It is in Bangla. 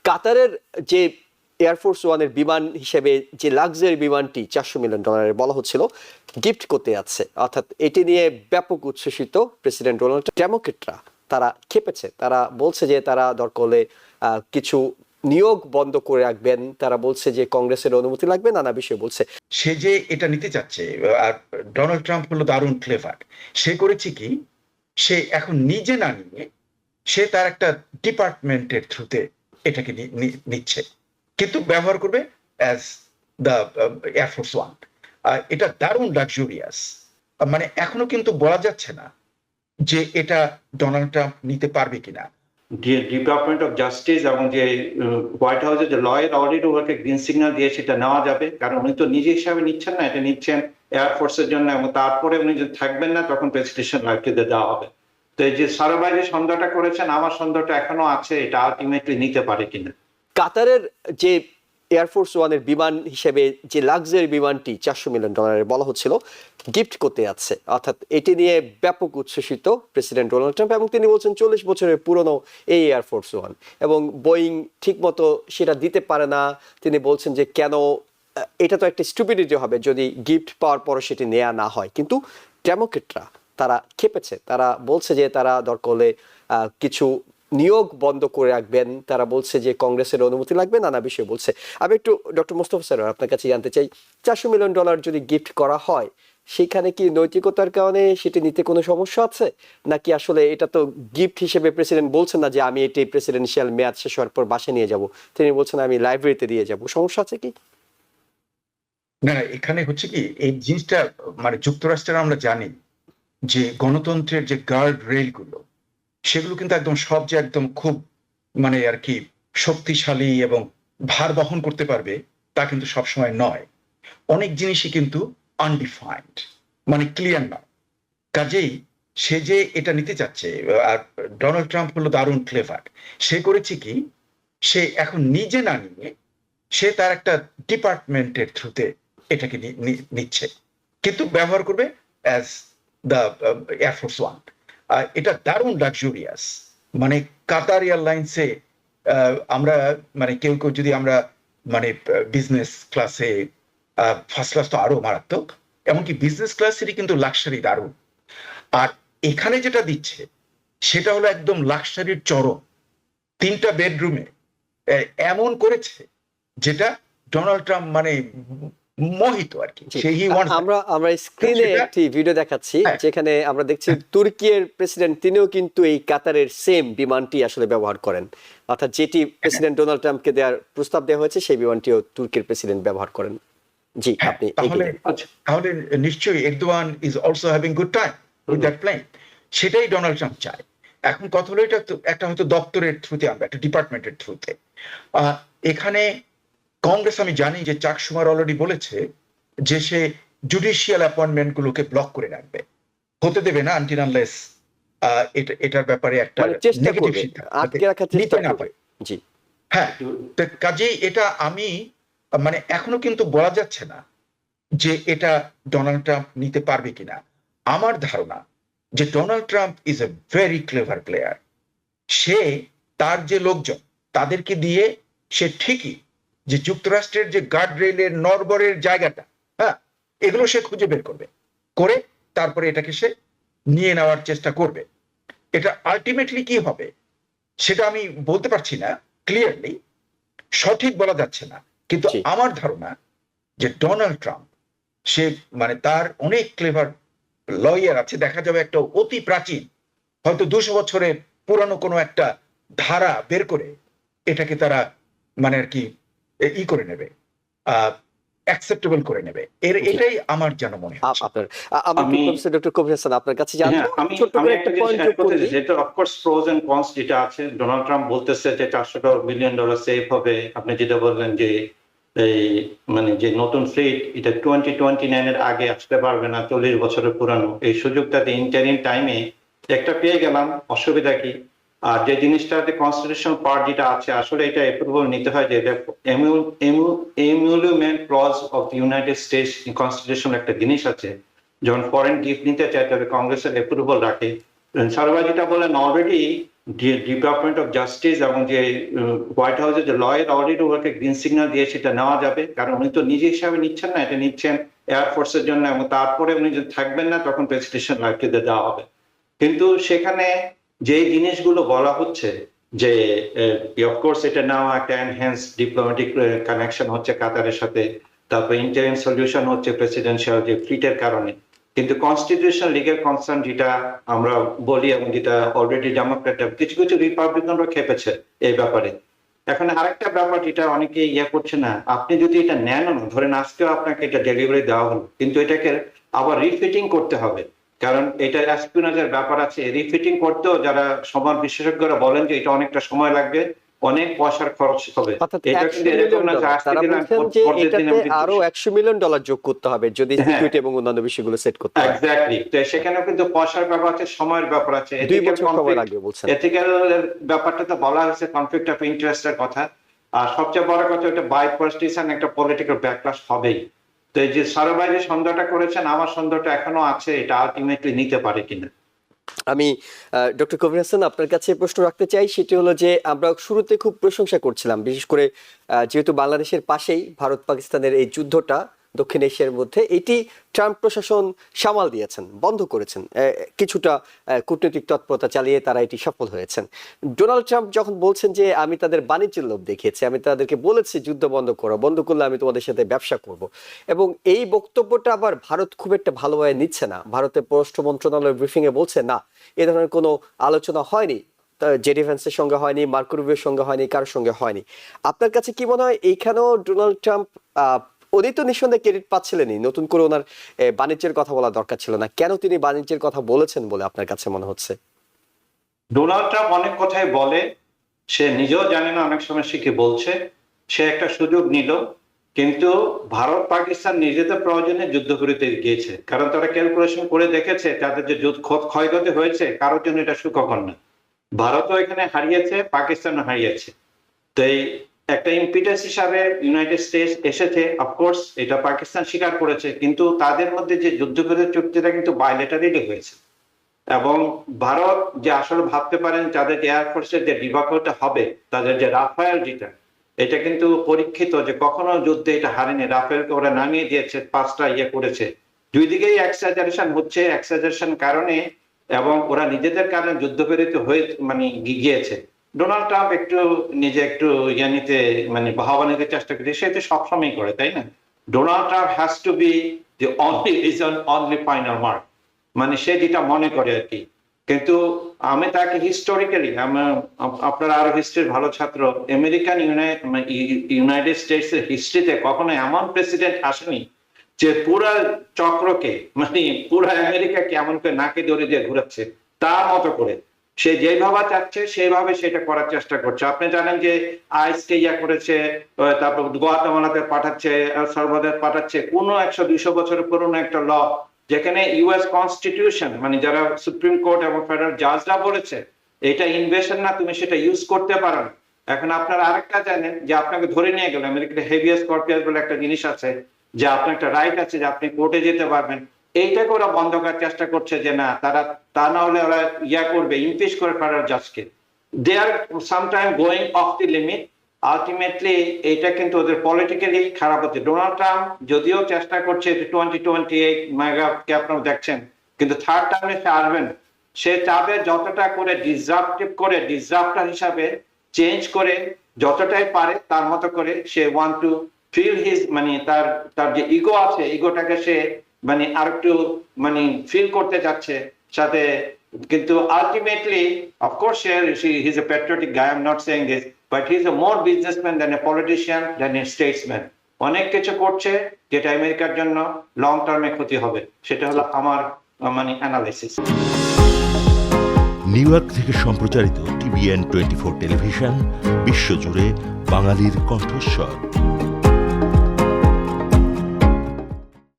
কাতারের যে এয়ারফোর্স ওয়ানের বিমান হিসেবে যে লাক্সারি বিমানটি $400 মিলিয়ন বলা হচ্ছিল গিফট করতে যাচ্ছে, অর্থাৎ এটি নিয়ে ব্যাপক উচ্ছ্বসিত প্রেসিডেন্ট ডোনাল্ড ট্রাম্প। ডেমোক্রেটরা তারা খেপেছে, তারা বলছে যে তারা দরকার হলে কিছু নিয়োগ বন্ধ করে রাখবেন, তারা বলছে যে কংগ্রেসের অনুমতি লাগবে, নানা বিষয় বলছে। সে যে এটা নিতে চাচ্ছে, আর ডোনাল্ড ট্রাম্প হলো দারুণ ক্লেভার। সে করেছে কি, সে এখন নিজে না নিয়ে সে তার একটা ডিপার্টমেন্টের থ্রুতে এটাকে নিচ্ছে, কিন্তু ব্যবহার করবে অ্যাজ দ্য এয়ারফোর্স ওয়ান। এটা দারুণ লাক্সুরিয়াস। মানে এখনো কিন্তু বলা যাচ্ছে না যে এটা ডোনাল্ড ট্রাম্প নিতে পারবে কিনা। ডিপার্টমেন্ট অফ জাস্টিস এবং যে হোয়াইট হাউসের যে লয়ের অলরেডি ওকে গ্রিন সিগন্যাল দিয়ে সেটা নেওয়া যাবে, কারণ উনি তো নিজে হিসাবে নিচ্ছেন না, এটা নিচ্ছেন এয়ারফোর্সের জন্য, এবং তারপরে উনি যদি থাকবেন না তখন প্রেসিডেন্সিয়াল লাইফটিতে দেওয়া হবে। তো এই যে সারাবাই যে সন্দেহটা করেছেন, আমার সন্দেহটা এখনো আছে এটা আলটিমেটলি নিতে পারে কিনা। কাতারের যে এয়ারফোর্স ওয়ানের বিমান হিসেবে যে লাক্সারি বিমানটি $400 মিলিয়ন বলা হচ্ছিল গিফট করতে যাচ্ছে, অর্থাৎ এটি নিয়ে ব্যাপক উচ্ছ্বসিত প্রেসিডেন্ট ডোনাল্ড ট্রাম্প। এবং তিনি বলছেন 40 বছরের পুরনো এই এয়ারফোর্স ওয়ান, এবং বোয়িং ঠিকমতো সেটা দিতে পারে না। তিনি বলছেন যে কেন, এটা তো একটা স্টুপিডিটি হবে যদি গিফট পাওয়ার পরে সেটি নেওয়া না হয়। কিন্তু ডেমোক্রেটরা তারা খেপেছে, তারা বলছে যে তারা দরকার হলে কিছু নিয়োগ বন্ধ করে রাখবেন, তারা বলছে যে কংগ্রেসের অনুমতি লাগবে, নানা বিষয় বলছে। আমি একটু ডক্টর মোস্তফা স্যার আপনার কাছে জানতে চাই, $400 মিলিয়ন যদি গিফট করা হয় সেখানে কি নৈতিকতার কারণে সেটি নিতে কোনো সমস্যা আছে, নাকি আসলে এটা তো গিফট হিসেবে প্রেসিডেন্ট বলছেন না যে আমি এটি প্রেসিডেন্সিয়াল মেয়াদ শেষ হওয়ার পর বাসে নিয়ে যাব, তিনি বলছেন আমি লাইব্রেরিতে দিয়ে যাব, সমস্যা আছে কি? না, এখানে হচ্ছে কি, এই জিনিসটা মানে যুক্তরাষ্ট্রের আমরা জানি যে গণতন্ত্রের যে গার্ড রেল গুলো, সেগুলো কিন্তু একদম সব যে একদম খুব মানে আর কি শক্তিশালী এবং ভার বহন করতে পারবে তা কিন্তু সবসময় নয়। অনেক জিনিসই কিন্তু আনডিফাইন্ড, মানে ক্লিয়ার না। কাজেই সে যে এটা নিতে চাচ্ছে, আর ডোনাল্ড ট্রাম্প হলো দারুণ ক্লেভার। সে করেছে কি, সে এখন নিজে না নিয়ে সে তার একটা ডিপার্টমেন্টের থ্রুতে এটাকে নিচ্ছে, কিন্তু ব্যবহার করবে অ্যাজ দ্য এয়ারফোর্স ওয়ান। এটা দারুণ লাক্সুরিয়াস। মানে কাতার এয়ারলাইন্সে আমরা মানে কেউ কেউ যদি আমরা মানে বিজনেস ক্লাসে, ফার্স্ট ক্লাস তো আরো মারাত্মক, এমনকি বিজনেস ক্লাসেরই কিন্তু লাক্সারি দারুণ। আর এখানে যেটা দিচ্ছে সেটা হলো একদম লাক্সারির চরম। 3টা বেডরুমে এমন করেছে যেটা ডোনাল্ড ট্রাম্প মানে মোহিত আর কি। আমরা স্ক্রিনে একটি ভিডিও দেখাচ্ছি যেখানে আমরা দেখছি তুর্কির প্রেসিডেন্ট তিনিও কিন্তু এই কাতারের সেম বিমানটি আসলে ব্যবহার করেন, অর্থাৎ যেটি প্রেসিডেন্ট ডোনাল্ড ট্রাম্পকে দেওয়ার প্রস্তাব দেওয়া হয়েছে সেই বিমানটিও তুর্কির প্রেসিডেন্ট ব্যবহার করেন। জি, আপনি তাহলে নিশ্চয়ই Erdogan is also having good time with that plane. সেটাই ডোনাল্ড ট্রাম্প চায়। এখন কথা হলো এটা একটা হয়তো দপ্তরের থ্রুতে আনবে, একটা ডিপার্টমেন্টের থ্রুতে। এখানে কংগ্রেস আমি জানি যে চাক সুমার অলরেডি বলেছে যে সে জুডিশিয়াল অ্যাপয়েন্টমেন্ট গুলোকে ব্লক করে রাখবে, হতে দেবে না আনটিল আনলেস এটার ব্যাপারে একটা নেগেটিভ সিদ্ধান্ত। জি হ্যাঁ, কাজেই এটা আমি মানে এখনো কিন্তু বলা যাচ্ছে না যে এটা ডোনাল্ড ট্রাম্প নিতে পারবে কিনা। আমার ধারণা যে Donald Trump is a very clever player. সে তার যে লোকজন তাদেরকে দিয়ে সে ঠিকই যে যুক্তরাষ্ট্রের যে গার্ড রেলের নরবরের জায়গাটা, হ্যাঁ, এগুলো সে খুঁজে বের করবে, করে তারপরে এটাকে সে নিয়ে নেওয়ার চেষ্টা করবে। এটা আলটিমেটলি কি হবে সেটা আমি বলতে পারছি না ক্লিয়ারলি, সঠিক বলা যাচ্ছে না। কিন্তু আমার ধারণা যে ডোনাল্ড ট্রাম্প সে মানে তার অনেক ক্লেভার লয়ার আছে, দেখা যাবে একটা অতি প্রাচীন হয়তো 200 বছরের পুরানো কোনো একটা ধারা বের করে এটাকে তারা মানে আর কি ই করে নেবে, অ্যাকসেপ্টেবল করে নেবে। এটাই আমার যেন মনে হয়। আমি ডক্টর কবির হাসান আপনার কাছে জানবো ছোট করে একটা পয়েন্ট যোগ করি, যেটা of course pros and cons যেটা আছে। ডোনাল্ড ট্রাম্প বলতেছে যে $400 মিলিয়ন সেভ হবে। আপনি যেটা বললেন যে এই মানে যে নতুন ফ্লিট এটা 2029 এর আগে আসতে পারবে না, 40 বছরের পুরানো। এই সুযোগটাতে ইন্টারিম টাইমে একটা পেয়ে গেলাম, অসুবিধা কি? আর যে জিনিসটাতে কনস্টিটিউশনাল পার্ট যেটা আছে, আসলে এটা অ্যাপ্রুভাল নিতে হয় যে emolument clause of United States constitution একটা জিনিস আছে, যখন ফরেন গিফট নিতে চায় তবে কংগ্রেসের অ্যাপ্রুভাল রাখে। সারবা যেটা বলেন অলরেডি ডিপার্টমেন্ট অফ জাস্টিস এবং যে হোয়াইট হাউসের যে লয়ের অলরেডি ওকে গ্রিন সিগন্যাল দিয়ে সেটা নেওয়া যাবে, কারণ উনি তো নিজে হিসাবে নিচ্ছেন না, এটা নিচ্ছেন এয়ারফোর্সের জন্য, এবং তারপরে উনি যদি থাকবেন না তখন প্রেসিডেন্সিয়াল লাইফটিতে দেওয়া হবে। কিন্তু সেখানে যে জিনিসগুলো বলা হচ্ছে যে অফকোর্স এটা নেওয়া একটা এনহ্যান্স ডিপ্লোম্যাটিক কানেকশন হচ্ছে কাতারের সাথে, তারপর ইন্টারিম সলিউশন হচ্ছে প্রেসিডেন্সিয়াল যে ফ্লিটের কারণে, কিন্তু কনস্টিটিউশনাল লিগের কনসার্ন যেটা আমরা বলি এবং যেটা অলরেডি ডেমোক্রেট কিছু কিছু রিপাবলিকানরা খেপেছে এই ব্যাপারে। এখন আরেকটা ব্যাপার যেটা অনেকে করছে না, আপনি যদি এটা নেন না, ধরেন আজকেও আপনাকে এটা ডেলিভারি দেওয়া হলো, কিন্তু এটাকে আবার রিফিটিং করতে হবে, কারণ এটা এসপিওনেজের ব্যাপার আছে। রিফিটিং করতেও যারা সমাজ বিশেষজ্ঞরা বলেন যে এটা অনেকটা সময় লাগবে, অনেক পয়সার খরচ হবে। এটা কিন্তু এরকম না যে আজকে দিলাম পরের দিন আরো $100 মিলিয়ন যোগ করতে হবে যদি সিকিউরিটি এবং অন্যান্য বিষয়গুলো সেট করতে হয়। এক্স্যাক্টলি, তো সেখানেও কিন্তু পয়সার ব্যাপার আছে, সময়ের ব্যাপার আছে, 2 বছর সময় লাগবে বলছেন। এথিক্যাল ব্যাপারটা তো বলা হয়েছে, কনফ্লিক্ট অফ ইন্টারেস্টের কথা, আর সবচেয়ে বড় কথা এটা বাইপার্টিসান একটা পলিটিক্যাল ব্যাকলাশ হবেই। তো এই যে সারোভাই যে সন্দেহটা করেছেন, আমার সন্দেহটা এখনো আছে, এটা আলটিমেটলি নিতে পারে কিনা। আমি ডক্টর কবির হাসান আপনার কাছে প্রশ্ন রাখতে চাই, সেটি হলো যে আমরা শুরুতে খুব প্রশংসা করছিলাম, বিশেষ করে যেহেতু বাংলাদেশের পাশেই ভারত পাকিস্তানের এই যুদ্ধটা দক্ষিণ এশিয়ার মধ্যে, এটি ট্রাম্প প্রশাসন সামাল দিয়েছেন, বন্ধ করেছেন, কিছুটা কূটনৈতিক তৎপরতা চালিয়ে তারা এটি সফল হয়েছেন। ডোনাল্ড ট্রাম্প যখন বলছেন যে আমি তাদের বাণিজ্যের লোভ দেখিয়েছি, আমি তাদেরকে বলেছি যুদ্ধ বন্ধ করো, বন্ধ করলে আমি তোমাদের সাথে ব্যবসা করব, এবং এই বক্তব্যটা আবার ভারত খুব একটা ভালোভাবে নিচ্ছে না। ভারতের পররাষ্ট্র মন্ত্রণালয়ের ব্রিফিং এ বলছে না, এ ধরনের কোনো আলোচনা হয়নি, জেডি ভ্যান্সের সঙ্গে হয়নি, মার্কো রুবিওর সঙ্গে হয়নি, কারোর সঙ্গে হয়নি। আপনার কাছে কি মনে হয় এইখানেও ডোনাল্ড ট্রাম্প, উনি তো নিঃসন্দেহে ক্রেডিট পাচ্ছিলেনই, নতুন করে ওনার বাণিজ্যের কথা বলা দরকার ছিল না, কেন তিনি বাণিজ্যের কথা বলেছেন বলে আপনার কাছে মনে হচ্ছে? ডোনাল্ড ট্রাম্প অনেক কথাই বলে, সে নিজেও জানে না অনেক সময় সে কি বলছে, সে একটা সুযোগ নিল, কিন্তু ভারত পাকিস্তান নিজেদের প্রয়োজনে যুদ্ধবিরতি গিয়েছে, কারণ তারা ক্যালকুলেশন করে দেখেছে তাদের যে ক্ষয়ক্ষতি হয়েছে কারোর জন্য এটা সুখকর না। ভারতও এখানে হারিয়েছে, পাকিস্তানও হারিয়েছে। তো এই একটা ইম্পিটাস হিসাবে ইউনাইটেড স্টেটস এসেছে, অফকোর্স এটা পাকিস্তান স্বীকার করেছে, কিন্তু তাদের মধ্যে যে যুদ্ধবিরতি চুক্তিটা কিন্তু বাইলেটারালি হয়েছে, এবং ভারত যে আসলে ভাবতে পারেন তাদের যে এয়ারফোর্সের যে ডিবাকলটা হবে, তাদের যে রাফায়েল যেটা, এটা কিন্তু পরীক্ষিত যে কখনো যুদ্ধে এটা হারেনি, রাফেলকে ওরা নামিয়ে দিয়েছে, 5টা করেছে। দুই দিকেই এক্সাজারেশন হচ্ছে, এক্সাজারেশন কারণে, এবং ওরা নিজেদের কারণে যুদ্ধবিরতি হয়ে গিয়েছে। ডোনাল্ড ট্রাম্প একটু নিজে একটু নিতে বাহবা নিতে চেষ্টা করছে, সে তো সবসময় করে, তাই না? Donald Trump has to be the only reason, only final mark, সে যেটা মনে করে আর কি। কিন্তু আমি তাকে হিস্টোরিক্যালি, আপনারা আরো হিস্ট্রির ভালো ছাত্র, আমেরিকান ইউনাইটেড স্টেটস এর হিস্ট্রিতে কখনো এমন প্রেসিডেন্ট আসেনি যে পুরা চক্রকে পুরা আমেরিকাকে এমন করে নাকে দড়ি দিয়ে ঘুরাচ্ছে, তার মতো করে সে যেভাবে চাচ্ছে সেইভাবে সেটা করার চেষ্টা করছে। আপনি জানেন যে আইসকে করেছে, তারপর গুয়াতেমালাতে পাঠাচ্ছে, এল সালভাদর পাঠাচ্ছে, কোনো 100-200 বছরের পুরনো একটা ল, যেখানে ইউএস কনস্টিটিউশন যারা সুপ্রিম কোর্ট এবং ফেডারেল জাজরা বলেছে এটা ইনভেশন না, তুমি সেটা ইউজ করতে পারো না। এখন আপনারা আরেকটা জানেন যে আপনাকে ধরে নিয়ে গেল, আমেরিকাতে হেভিয়াস কর্পিয়াস বলে একটা জিনিস আছে, যে আপনার একটা রাইট আছে যে আপনি কোর্টে যেতে পারবেন, এইটাকে ওরা বন্ধ করার চেষ্টা করছে, যে না তারা তা না হলে ওরা করবে, ইমপিচ করে ফেডারেল জাজকে। They are sometime going of the limit. Ultimately এটা কিন্তু ওদের পলিটিক্যালি খারাপ হচ্ছে। ডোনাল্ড ট্রাম্প যদিও চেষ্টা করছে 2028 মেগাকে আপনারা দেখছেন, কিন্তু থার্ড টার্মে সে আসবেন, সে চাবে যতটা করে ডিসরাপ্টার হিসাবে চেঞ্জ করে যতটাই পারে তার মতো করে সে ওয়ান্ট টু ফিল হিজ তার যে ইগো আছে, ইগোটাকে সে আর একটু ফিল করতে যাচ্ছে সাথে। কিন্তু ultimately of course he is a patriotic guy, I am not saying this, but he is a more businessman than a politician than a Statesman. অনেক কিছু করছে যেটা আমেরিকার জন্য লং টার্মে ক্ষতি হবে, সেটা হলো আমার অ্যানালাইসিস। নিউ ইয়র্ক থেকে সম্প্রচারিত TVN 24 টেলিভিশন, বিশ্বজুড়ে বাঙালির কণ্ঠস্বর।